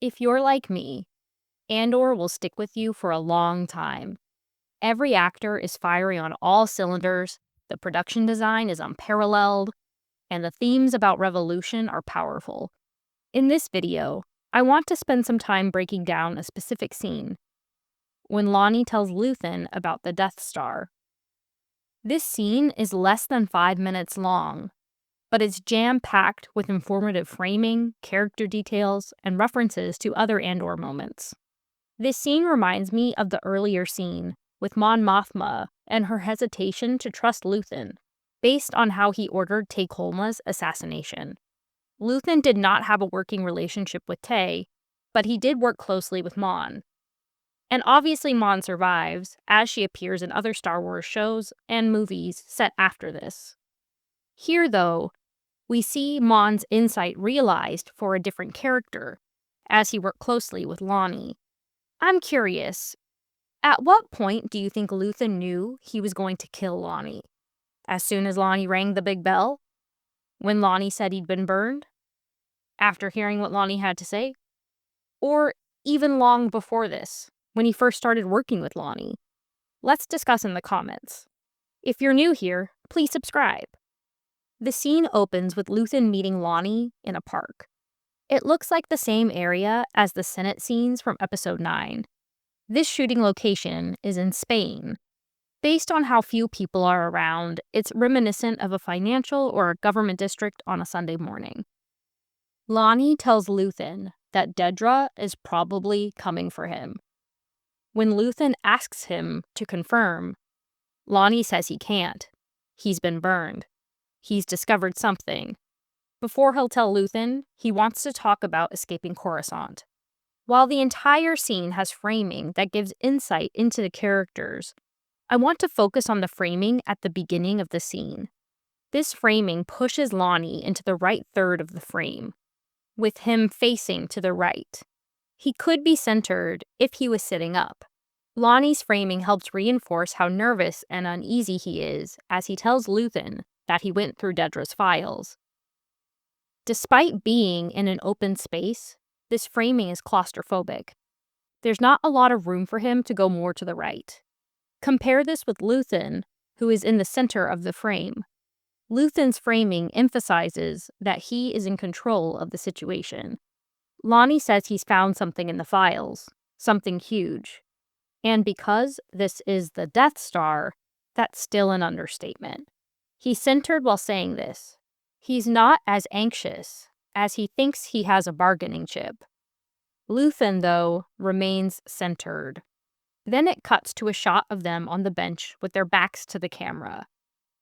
If you're like me, Andor will stick with you for a long time. Every actor is firing on all cylinders, the production design is unparalleled, and the themes about revolution are powerful. In this video, I want to spend some time breaking down a specific scene, when Lonnie tells Luthen about the Death Star. This scene is less than 5 minutes long, but it's jam-packed with informative framing, character details, and references to other Andor moments. This scene reminds me of the earlier scene with Mon Mothma and her hesitation to trust Luthen, based on how he ordered Tay Kolma's assassination. Luthen did not have a working relationship with Tay, but he did work closely with Mon. And obviously Mon survives, as she appears in other Star Wars shows and movies set after this. Here, though, we see Mon's insight realized for a different character, as he worked closely with Lonnie. I'm curious, at what point do you think Luthen knew he was going to kill Lonnie? As soon as Lonnie rang the big bell? When Lonnie said he'd been burned? After hearing what Lonnie had to say? Or even long before this, when he first started working with Lonnie? Let's discuss in the comments. If you're new here, please subscribe. The scene opens with Luthen meeting Lonnie in a park. It looks like the same area as the Senate scenes from Episode 9. This shooting location is in Spain. Based on how few people are around, it's reminiscent of a financial or a government district on a Sunday morning. Lonnie tells Luthen that Dedra is probably coming for him. When Luthen asks him to confirm, Lonnie says he can't. He's been burned. He's discovered something. Before he'll tell Luthen, he wants to talk about escaping Coruscant. While the entire scene has framing that gives insight into the characters, I want to focus on the framing at the beginning of the scene. This framing pushes Lonnie into the right third of the frame, with him facing to the right. He could be centered if he was sitting up. Lonnie's framing helps reinforce how nervous and uneasy he is as he tells Luthen that he went through Dedra's files. Despite being in an open space, this framing is claustrophobic. There's not a lot of room for him to go more to the right. Compare this with Luthen, who is in the center of the frame. Luthen's framing emphasizes that he is in control of the situation. Lonnie says he's found something in the files, something huge. And because this is the Death Star, that's still an understatement. He's centered while saying this. He's not as anxious as he thinks he has a bargaining chip. Luthen, though, remains centered. Then it cuts to a shot of them on the bench with their backs to the camera.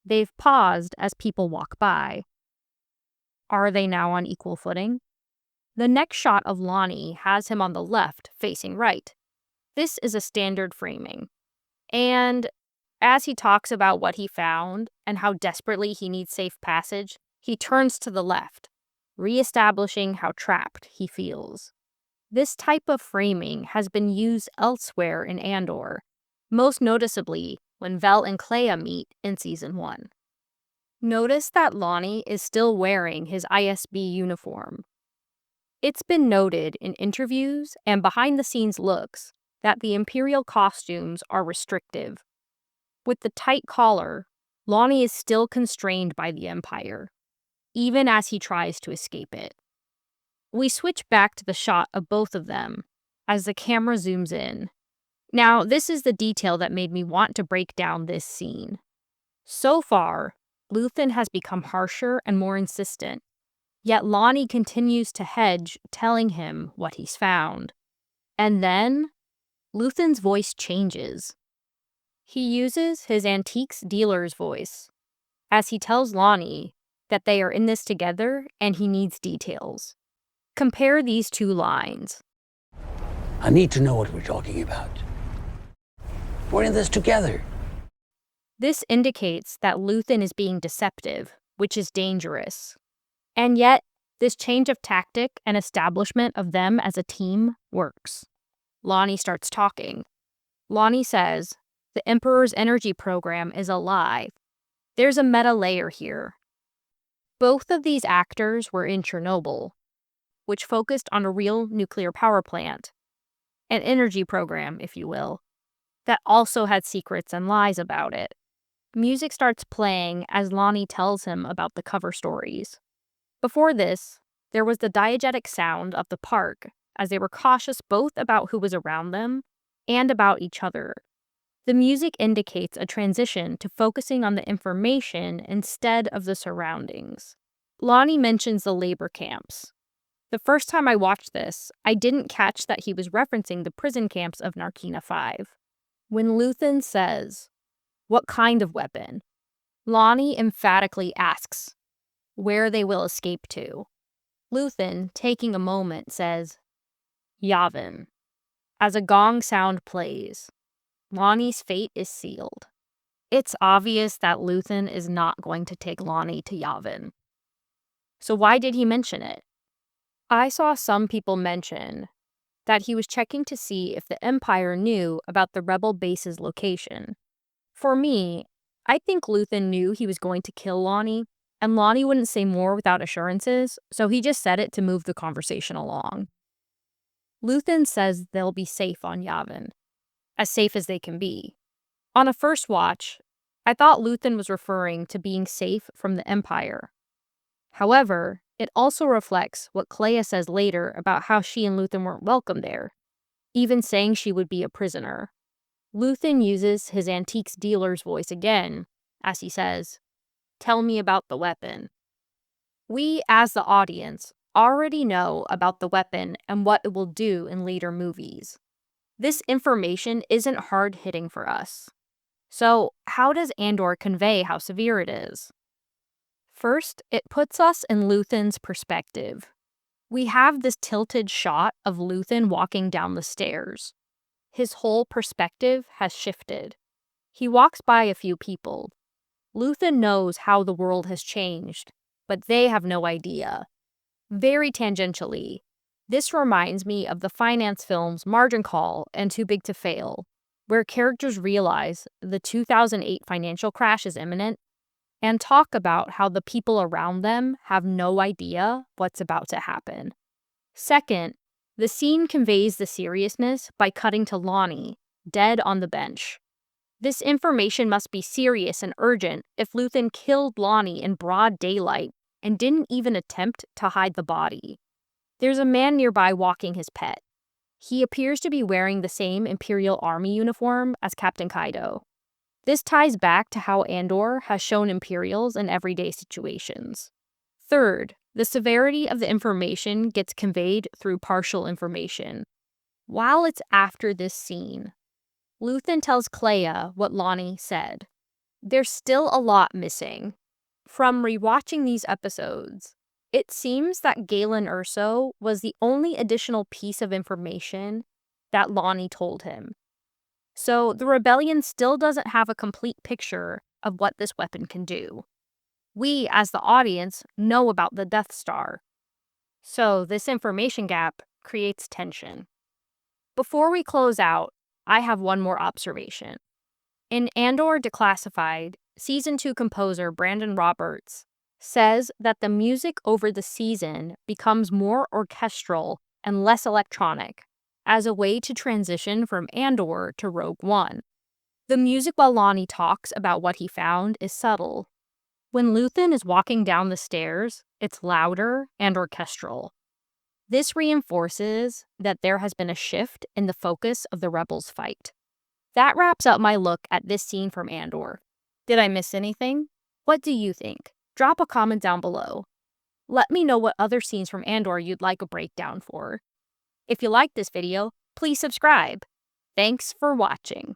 They've paused as people walk by. Are they now on equal footing? The next shot of Lonnie has him on the left, facing right. This is a standard framing. And as he talks about what he found and how desperately he needs safe passage, he turns to the left, reestablishing how trapped he feels. This type of framing has been used elsewhere in Andor, most noticeably when Vel and Clea meet in Season 1. Notice that Lonnie is still wearing his ISB uniform. It's been noted in interviews and behind-the-scenes looks that the Imperial costumes are restrictive. With the tight collar, Lonnie is still constrained by the Empire, even as he tries to escape it. We switch back to the shot of both of them as the camera zooms in. Now, this is the detail that made me want to break down this scene. So far, Luthen has become harsher and more insistent, yet Lonnie continues to hedge, telling him what he's found. And then, Luthen's voice changes. He uses his antiques dealer's voice as he tells Lonnie that they are in this together and he needs details. Compare these two lines. I need to know what we're talking about. We're in this together. This indicates that Luthen is being deceptive, which is dangerous. And yet, this change of tactic and establishment of them as a team works. Lonnie starts talking. Lonnie says, the Emperor's energy program is alive. There's a meta layer here. Both of these actors were in Chernobyl, which focused on a real nuclear power plant, an energy program, if you will, that also had secrets and lies about it. Music starts playing as Lonnie tells him about the cover stories. Before this, there was the diegetic sound of the park, as they were cautious both about who was around them and about each other. The music indicates a transition to focusing on the information instead of the surroundings. Lonnie mentions the labor camps. The first time I watched this, I didn't catch that he was referencing the prison camps of Narkina 5. When Luthen says, "What kind of weapon?" Lonnie emphatically asks where they will escape to. Luthen, taking a moment, says, "Yavin." As a gong sound plays, Lonnie's fate is sealed. It's obvious that Luthen is not going to take Lonnie to Yavin. So why did he mention it? I saw some people mention that he was checking to see if the Empire knew about the rebel base's location. For me, I think Luthen knew he was going to kill Lonnie, and Lonnie wouldn't say more without assurances, so he just said it to move the conversation along. Luthen says they'll be safe on Yavin, as safe as they can be. On a first watch, I thought Luthen was referring to being safe from the Empire. However, it also reflects what Kleya says later about how she and Luthen weren't welcome there, even saying she would be a prisoner. Luthen uses his antiques dealer's voice again, as he says, "Tell me about the weapon." We, as the audience, already know about the weapon and what it will do in later movies. This information isn't hard-hitting for us. So, how does Andor convey how severe it is? First, it puts us in Luthen's perspective. We have this tilted shot of Luthen walking down the stairs. His whole perspective has shifted. He walks by a few people. Luthen knows how the world has changed, but they have no idea. Very tangentially, this reminds me of the finance films Margin Call and Too Big to Fail, where characters realize the 2008 financial crash is imminent and talk about how the people around them have no idea what's about to happen. Second, the scene conveys the seriousness by cutting to Lonnie, dead on the bench. This information must be serious and urgent if Luthen killed Lonnie in broad daylight and didn't even attempt to hide the body. There's a man nearby walking his pet. He appears to be wearing the same Imperial Army uniform as Captain Kaido. This ties back to how Andor has shown Imperials in everyday situations. Third, the severity of the information gets conveyed through partial information. While it's after this scene, Luthen tells Kleya what Lonnie said. There's still a lot missing. From rewatching these episodes, it seems that Galen Erso was the only additional piece of information that Lonnie told him. So the rebellion still doesn't have a complete picture of what this weapon can do. We, as the audience, know about the Death Star. So this information gap creates tension. Before we close out, I have one more observation. In Andor Declassified, Season 2 composer Brandon Roberts says that the music over the season becomes more orchestral and less electronic, as a way to transition from Andor to Rogue One. The music while Lonnie talks about what he found is subtle. When Luthen is walking down the stairs, it's louder and orchestral. This reinforces that there has been a shift in the focus of the Rebels' fight. That wraps up my look at this scene from Andor. Did I miss anything? What do you think? Drop a comment down below. Let me know what other scenes from Andor you'd like a breakdown for. If you liked this video, please subscribe. Thanks for watching.